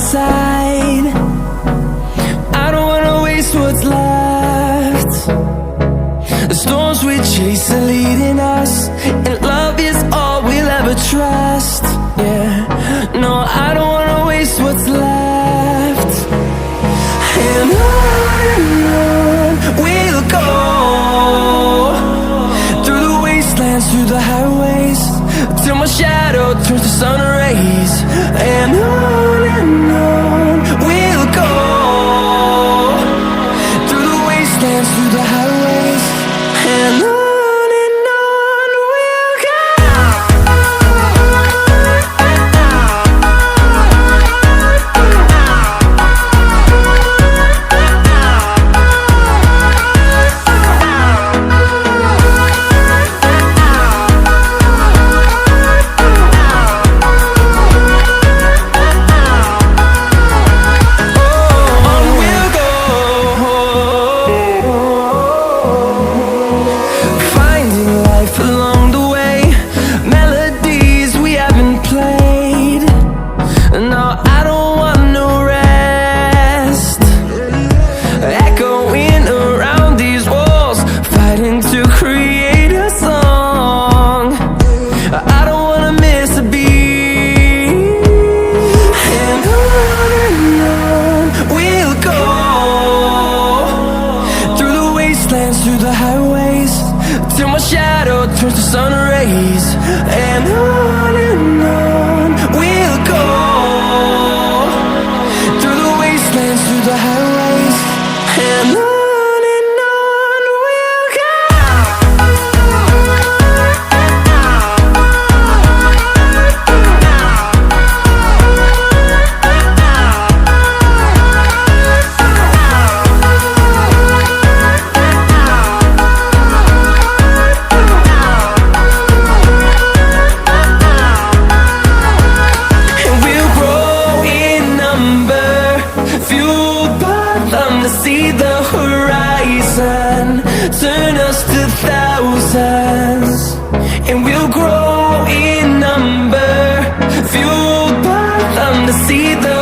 side. I don't wanna waste what's left. The storms we chase are leading us, and love is all we'll ever trust. Yeah, no, I don't wanna waste what's left. And on we'll go, through the wastelands, through the highways, till my shadow turns to sun rays. And on we'll go, through the wastelands, through the highways, and on we'll go. Through the highways, till my shadow turns to sun rays. And on we'll go, through the wastelands, through the highways, and on we'll go. To see the horizon turn us to thousands, and we'll grow in number, fueled by them to see the